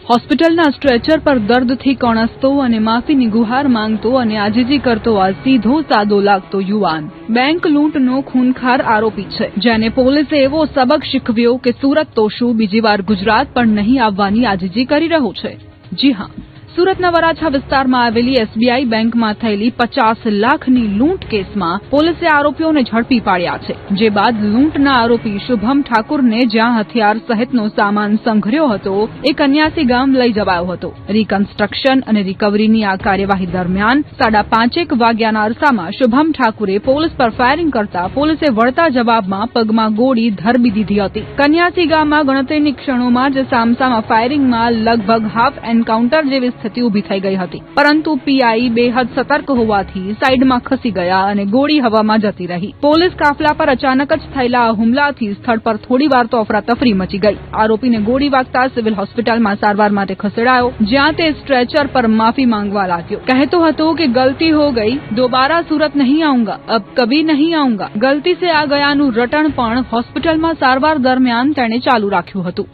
હોસ્પિટલના સ્ટ્રેચર પર દર્દથી કણસતો અને માફીની ગુહાર માંગતો અને આજીજી કરતો આ સીધો સાદો લાગતો યુવાન બેંક લૂંટનો ખૂનખાર આરોપી છે, જેને પોલીસે એવો સબક શીખવ્યો કે સુરત તો શું બીજી વાર ગુજરાત પણ નહીં આવવાની આજીજી કરી રહ્યો છે। જી હા, સુરતના વરાછા વિસ્તારમાં આવેલી એસબીઆઈ બેંકમાં થયેલી 50 લાખની લૂંટ કેસમાં પોલીસે આરોપીઓને ઝડપી પાડ્યા છે। જે બાદ લૂંટના આરોપી શુભમ ઠાકુરને જ્યાં હથિયાર સહિતનો સામાન સંઘર્યો હતો એ કન્યાસી ગામ લઈ જવાયો હતો। રિકન્સ્ટ્રક્શન અને રિકવરીની આ કાર્યવાહી દરમિયાન 5:30 વાગ્યાના અરસામાં શુભમ ઠાકુરે પોલીસ પર ફાયરિંગ કરતા પોલીસે વળતા જવાબમાં પગમાં ગોળી ધરબી દીધી હતી। કન્યાસી ગામમાં ગણતરીની ક્ષણોમાં જ સામસામા ફાયરિંગમાં લગભગ હાફ એન્કાઉન્ટર જેવી સ્થિતિ ઉભી થઈ ગઈ હતી, પરંતુ પીઆઈ બેહદ સતર્ક હોવાથી સાઈડમાં ખસી ગયા અને ગોળી હવામાં જતી રહી। પોલીસ કાફલા પર અચાનક જ થયેલા હુમલાથી સ્થળ પર થોડીવાર તો અફરાતફરી મચી ગઈ। આરોપીને ગોળી વાગતા સિવિલ હોસ્પિટલમાં સારવાર માટે ખસેડાયો, જ્યાં તે સ્ટ્રેચર પર માફી માંગવા લાગ્યો। કહેતો હતો કે ગલતી હો ગઈ, દોબારા સુરત નહીં આऊंगा, अब कभी नहीं आऊंगा। गलती से आ गयाનું રટણ પણ હોસ્પિટલમાં સારવાર દરમિયાન તેણે ચાલુ રાખ્યું હતું।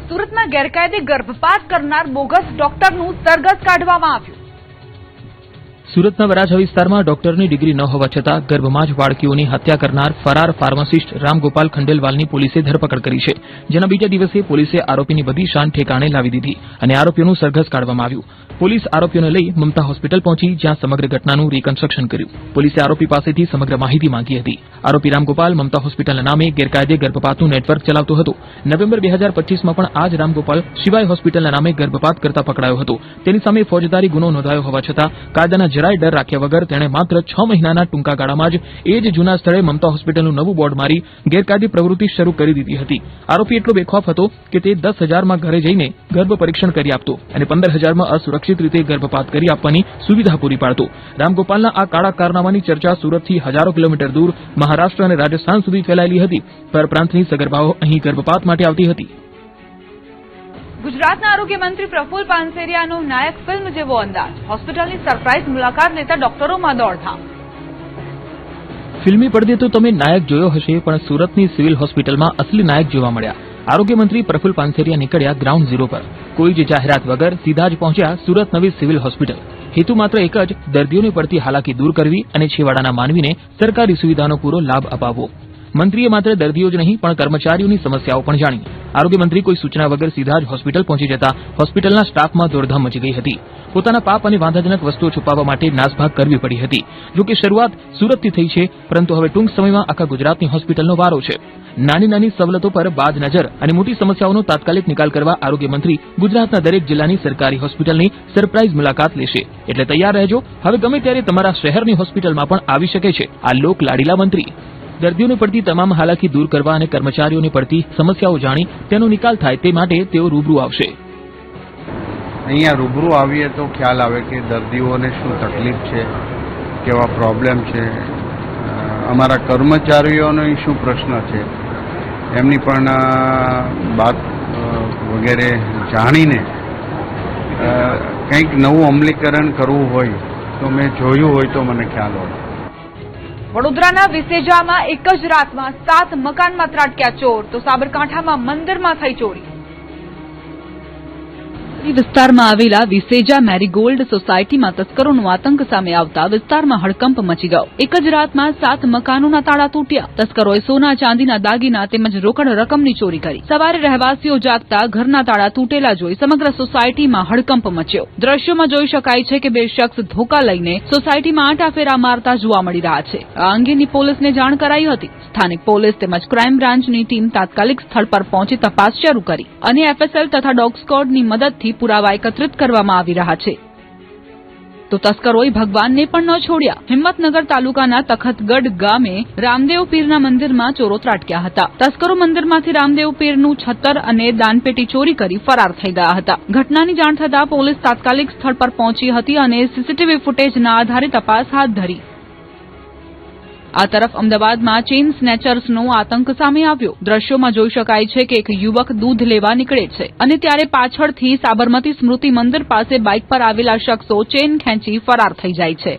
સુરતમાં ગેરકાયદે ગર્ભપાત કરનાર બોગસ ડોક્ટરનું સરઘસ કાઢવામાં આવ્યું। સુરતના વરાછા વિસ્તારમાં ડોક્ટરની ડિગ્રી ન હોવા છતાં ગર્ભમાં જ બાળકીઓની હત્યા કરનાર ફરાર ફાર્માસિસ્ટ રામગોપાલ ખંડેલવાલની પોલીસે ધરપકડ કરી છે, જેના બીજા દિવસે પોલીસે આરોપીની બધી શાન ઠેકાણે લાવી દીધી અને આરોપીઓનું સરઘસ કાઢવામાં આવ્યું। પોલીસ આરોપીઓને લઈ મમતા હોસ્પિટલ પહોંચી, જ્યાં સમગ્ર ઘટનાનું રિકન્સ્ટ્રક્શન કર્યું। પોલીસે આરોપી પાસેથી સમગ્ર માહિતી માંગી હતી। આરોપી રામગોપાલ મમતા હોસ્પિટલના નામે ગેરકાયદે ગર્ભપાતનું નેટવર્ક ચલાવતો હતો। નવેમ્બર 2025માં પણ આ જ રામગોપાલ શિવાય હોસ્પિટલના નામે ગર્ભપાત કરતા પકડાયો હતો। તેની સામે ફોજદારી ગુનો નોંધાયો હોવા છતાં કાયદાના જરાય ડર રાખ્યા વગર તેણે માત્ર 6 મહિનાના ટૂંકા ગાળામાં જ એ જ જૂના સ્થળે મમતા હોસ્પિટલનું નવું બોર્ડ મારી ગેરકાયદે પ્રવૃત્તિ શરૂ કરી દીધી હતી। આરોપી એટલો બેખોફ હતો કે તે 10,000માં ઘરે જઈને ગર્ભ પરીક્ષણ કરી આપતો અને 15,000માં અસુરક્ષિત રીતે ગર્ભપાત કરી આપવાની સુવિધા પૂરી પાડતો। રામગોપાલના આ કાળા કારનામાની ચર્ચા સુરતથી હજારો કિલોમીટર દૂર મહારાષ્ટ્ર અને રાજસ્થાન સુધી ફેલાયેલી હતી। પરપ્રાંતની સગર્ભાઓ અહીં ગર્ભપાત માટે આવતી હતી। ગુજરાતના આરોગ્ય મંત્રી પ્રફુલ પાનસેરિયાનો નાયક ફિલ્મ જેવો અંદાજ, હોસ્પિટલની સરપ્રાઇઝ મુલાકાત લેતા ડોક્ટરોમાં દોડધામ। ફિલ્મી પડદે તો તમે નાયક જોયો હશે, પણ સુરતની સિવિલ હોસ્પિટલમાં અસલી નાયક જોવા મળ્યા। આરોગ્ય મંત્રી પ્રફુલ પાનસેરિયા નીકળ્યા ગ્રાઉન્ડ ઝીરો પર। કોઈ જ જાહેરાત વગર સીધા જ પહોંચ્યા સુરત નવી સિવિલ હોસ્પિટલ। હેતુ માત્ર એક જ, દર્દીઓને પડતી હાલાકી દૂર કરવી અને છેવાડાના માનવીને સરકારી સુવિધાનો પૂરો લાભ અપાવવો। મંત્રીએ માત્ર દર્દીઓ જ નહીં પણ કર્મચારીઓની સમસ્યાઓ પણ જાણી। આરોગ્ય મંત્રી કોઈ સૂચના વગર સીધા જ હોસ્પિટલ પહોંચી જતા હોસ્પિટલના સ્ટાફમાં દોડધામ મચી ગઈ હતી। પોતાના પાપ અને વાંધાજનક વસ્તુઓ છુપાવવા માટે નાસભાગ કરવી પડી હતી। જો કે શરૂઆત સુરતથી થઈ છે, પરંતુ હવે ટૂંક સમયમાં આખા ગુજરાતની હોસ્પિટલનો વારો છે। નાની નાની સવલતો પર બાદ નજર અને મોટી સમસ્યાઓનો તાત્કાલિક નિકાલ કરવા આરોગ્ય મંત્રી ગુજરાતના દરેક જિલ્લાની સરકારી હોસ્પિટલની સરપ્રાઇઝ મુલાકાત લેશે। એટલે તૈયાર રહેજો, હવે ગમે ત્યારે તમારા શહેરની હોસ્પિટલમાં પણ આવી શકે છે આ લોક લાડીલા મંત્રી। દર્દીઓને પડતી તમામ હાલાકી દૂર કરવા અને કર્મચારીઓને પડતી સમસ્યાઓ જાણી તેનો નિકાલ થાય તે માટે તેઓ રૂબરૂ આવશે। અહીંયા રૂબરૂ આવીએ તો ખ્યાલ આવે કે દર્દીઓને શું તકલીફ છે, કેવા પ્રોબ્લેમ છે, અમારા કર્મચારીઓનો શું પ્રશ્ન છે, એમની પણ વાત વગેરે જાણીને કંઈક નવું અમલીકરણ કરવું હોય તો મેં જોયું હોય તો મને ખ્યાલ હોય। વડોદરાના વિસેજામાં એક જ રાતમાં 7 મકાનમાં ત્રાટક્યા ચોર, તો સાબરકાંઠામાં મંદિરમાં થઈ ચોરી। વિસ્તારમાં આવેલા વિસેજા મેરીગોલ્ડ સોસાયટીમાં તસ્કરોનો આતંક સામે આવતા વિસ્તારમાં હડકંપ મચી ગયો। એક જ રાતમાં 7 મકાનોના તાળા તૂટ્યા। તસ્કરોએ સોના ચાંદીના દાગીના તેમજ રોકડ રકમની ચોરી કરી। સવારે રહેવાસીઓ જાગતા ઘરના તાળા તૂટેલા જોઈ સમગ્ર સોસાયટીમાં હડકંપ મચ્યો। દ્રશ્યોમાં જોઈ શકાય છે કે 2 શખ્સ ધોકા લઈને સોસાયટીમાં આંટાફેરા મારતા જોવા મળી રહ્યા છે। આ અંગેની પોલીસને જાણ કરાઈ હતી। સ્થાનિક પોલીસ તેમજ ક્રાઇમ બ્રાન્ચની ટીમ તાત્કાલિક સ્થળ પર પહોંચી તપાસ શરૂ કરી અને એફએસએલ તથા ડોગ સ્ક્વોડની મદદથી પુરાવા એકત્રિત કરવામાં આવી રહ્યા છે। તો તસ્કરોએ ભગવાનને પણ ન છોડ્યા। હિંમતનગર તાલુકાના તખતગઢ ગામે રામદેવ પીરના મંદિરમાં ચોરો ત્રાટક્યા હતા। તસ્કરો મંદિરમાંથી રામદેવ પીરનું છત્તર અને દાનપેટી ચોરી કરી ફરાર થઈ ગયા હતા। ઘટનાની જાણ થતાં પોલીસ તાત્કાલિક સ્થળ પર પહોંચી હતી અને સીસીટીવી ફૂટેજના આધારે તપાસ હાથ ધરી। આ તરફ અમદાવાદમાં ચેઇન સ્નેચર્સનો આતંક સામે આવ્યો। દ્રશ્યોમાં જોઈ શકાય છે કે એક યુવક દૂધ લેવા નીકળે છે અને ત્યારે પાછળથી સાબરમતી સ્મૃતિ મંદિર પાસે બાઇક પર આવેલા શખ્સો ચેઇન ખેંચી ફરાર થઈ જાય છે।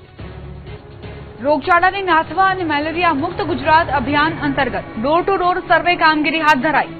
રોગચાળાને નાથવા અને મેલેરિયા મુક્ત ગુજરાત અભિયાન અંતર્ગત ડોર ટુ ડોર સર્વે કામગીરી હાથ ધરાઈ।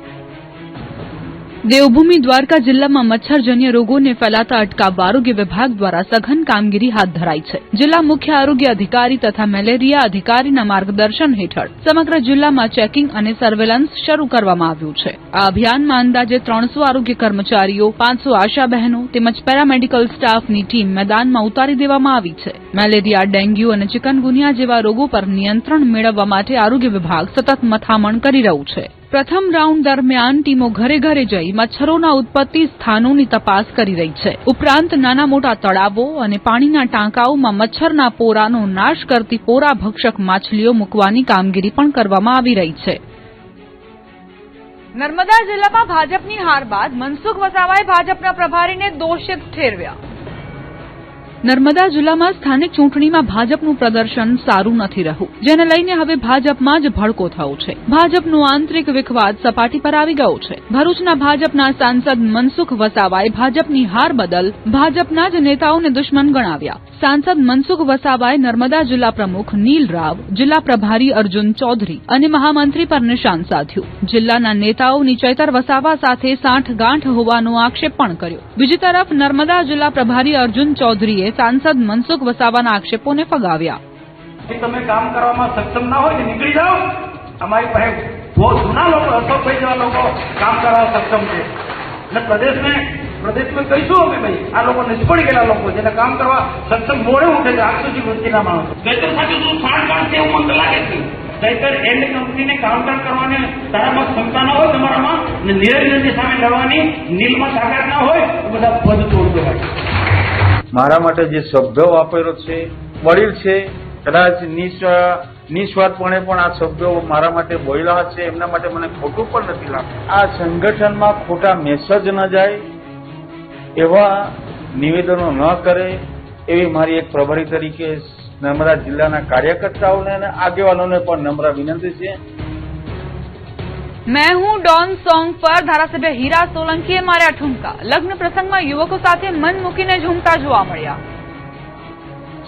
દેવભૂમિ દ્વારકા જિલ્લામાં મચ્છરજન્ય રોગોને ફેલાતા અટકાવવા આરોગ્ય વિભાગ દ્વારા સઘન કામગીરી હાથ ધરાઈ છે. જિલ્લા મુખ્ય આરોગ્ય અધિકારી તથા મેલેરિયા અધિકારીના માર્ગદર્શન હેઠળ સમગ્ર જિલ્લામાં ચેકિંગ અને સર્વેલન્સ શરૂ કરવામાં આવ્યું છે. આ અભિયાનમાં અંદાજે 300 આરોગ્ય કર્મચારીઓ, 500 આશા બહેનો તેમજ પેરામેડિકલ સ્ટાફની ટીમ મેદાનમાં ઉતારી દેવામાં આવી છે. મેલેરિયા, ડેન્ગ્યુ અને ચિકનગુનિયા જેવા રોગો પર નિયંત્રણ મેળવવા માટે આરોગ્ય વિભાગ સતત મથામણ કરી રહ્યું છે. પ્રથમ રાઉન્ડ દરમિયાન ટીમો ઘરે ઘરે જઈ મચ્છરોના ઉત્પત્તિ સ્થાનોની તપાસ કરી રહી છે. ઉપરાંત નાના મોટા તળાવો અને પાણીના ટાંકાઓમાં મચ્છરના પોરાનો નાશ કરતી પોરા ભક્ષક માછલીઓ મૂકવાની કામગીરી પણ કરવામાં આવી રહી છે. નર્મદા જિલ્લામાં ભાજપની હાર બાદ મનસુખ વસાવાએ ભાજપના પ્રભારીને દોષિત ઠેરવ્યા. નર્મદા જિલ્લામાં સ્થાનિક ચૂંટણીમાં ભાજપનું પ્રદર્શન સારું નથી રહ્યું, જેને લઈને હવે ભાજપમાં જ ભડકો થયો છે. ભાજપનો આંતરિક વિખવાદ સપાટી પર આવી ગયો છે. ભરૂચના ભાજપના સાંસદ મનસુખ વસાવાએ ભાજપની હાર બદલ ભાજપના જ નેતાઓને દુશ્મન ગણાવ્યા. સાંસદ મનસુખ વસાવાએ નર્મદા જિલ્લા પ્રમુખ નીલ રાવ, જિલ્લા પ્રભારી અર્જુન ચૌધરી અને મહામંત્રી પર નિશાન સાધ્યું. જિલ્લાના નેતાઓની ચૈતર વસાવા સાથે સાંઠગાંઠ હોવાનો આક્ષેપ પણ કર્યો. બીજી તરફ નર્મદા જિલ્લા પ્રભારી અર્જુન ચૌધરીએ સાંસદ મનસુખ વસાવાના આક્ષેપોને ફગાવ્યા. તમે કામ કરવામાં સક્ષમ ના હોય તો નીકળી જાઓ. અમારી પાસે બહુ જૂના લોકો, અશોકભાઈ જેવા લોકો કામ કરવા સક્ષમ છે. અને પ્રદેશમાં કહીશું અમે ભાઈ આ લોકો નિષ્ફળ ગયેલા લોકો જેને કામ કરવા સક્ષમ મોડે ઉઠે છે, આજ સુધી વૃત્તિના માણસો. ચૈતર સાથે શું સાંઠગાંઠ છે એવું મને લાગે છે. ચૈતર એન્ડ કંપનીને કાઉન્ટર કરવાની તારામાં ક્ષમતા ના હોય, તમારામાં નિરંજનની સામે લડવાની નીલમાં તાકાત ના હોય તો બધા પદ તોડતો હોય. મારા માટે જે શબ્દો વાપર્યો છે, વડીલ છે, કદાચ નિસ્વાર્થપણે પણ આ શબ્દો મારા માટે બોલ્યા છે, એમના માટે મને ખોટું પણ નથી લાગતું. આ સંગઠનમાં ખોટા મેસેજ ન જાય, એવા નિવેદનો ન કરે, એવી મારી એક પ્રભારી તરીકે નર્મદા જિલ્લાના કાર્યકર્તાઓને અને આગેવાનોને પણ નમ્ર વિનંતી છે. मैं हूं डॉन સોંગ પર ધારાસભ્ય હીરા સોલંકીએ માર્યા ઠુમકા. લગ્ન પ્રસંગમાં યુવકો સાથે મન મૂકીને ઝૂમતા જોવા મળ્યા.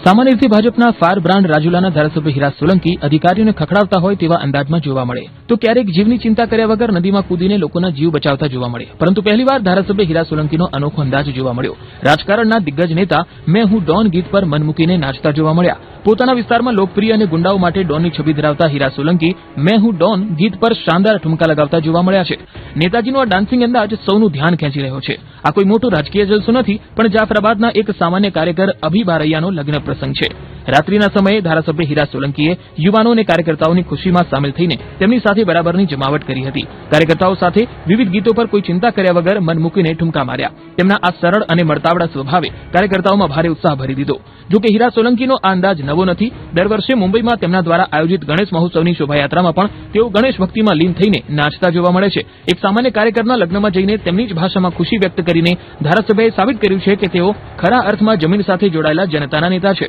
સામાન્ય રીતે ભાજપના ફાર બ્રાન્ડ રાજુલાના ધારાસભ્ય હીરા સોલંકી અધિકારીઓને ખખડાવતા હોય તેવા અંદાજમાં જોવા મળે, તો ક્યારેક જીવની ચિંતા કર્યા વગર નદીમાં કૂદીને લોકોના જીવ બચાવતા જોવા મળે. પરંતુ પહેલીવાર ધારાસભ્ય હીરા સોલંકીનો અનોખો અંદાજ જોવા મળ્યો. રાજકારણના દિગ્ગજ નેતા મેં હું ડોન ગીત પર મન મૂકીને નાચતા જોવા મળ્યા. પોતાના વિસ્તારમાં લોકપ્રિય અને ગુંડાઓ માટે ડોનની છબી ધરાવતા હીરા સોલંકી મેં હું ડોન ગીત પર શાનદાર ઠુમકા લગાવતા જોવા મળ્યા છે. નેતાજીનો આ ડાન્સિંગ અંદાજ સૌનું ધ્યાન ખેંચી રહ્યો છે. આ કોઈ મોટો રાજકીય જલસો નથી, પણ જાફરાબાદના એક સામાન્ય કાર્યકર અભી બારૈયાનો લગ્ન પ્રસંગ છે. રાત્રિના સમયે ધારાસભ્ય હીરા સોલંકીએ યુવાનો અને કાર્યકર્તાઓની ખુશીમાં સામેલ થઈને તેમની સાથે બરાબરની જમાવટ કરી હતી. કાર્યકર્તાઓ સાથે વિવિધ ગીતો પર કોઈ ચિંતા કર્યા વગર મન મૂકીને ઠુમકા માર્યા. તેમના આ સરળ અને મળતાવડા સ્વભાવે કાર્યકર્તાઓમાં ભારે ઉત્સાહ ભરી દીધો. જો કે હીરા સોલંકીનો આ અંદાજ નવો નથી. દર વર્ષે મુંબઈમાં તેમના દ્વારા આયોજિત ગણેશ મહોત્સવની શોભાયાત્રામાં પણ તેઓ ગણેશ ભક્તિમાં લીન થઈને નાચતા જોવા મળે છે. એક સામાન્ય કાર્યકરના લગ્નમાં જઈને તેમની જ ભાષામાં ખુશી વ્યક્ત કરીને ધારાસભ્યએ સાબિત કર્યું છે કે તેઓ ખરા અર્થમાં જમીન સાથે જોડાયેલા જનતાના નેતા છે.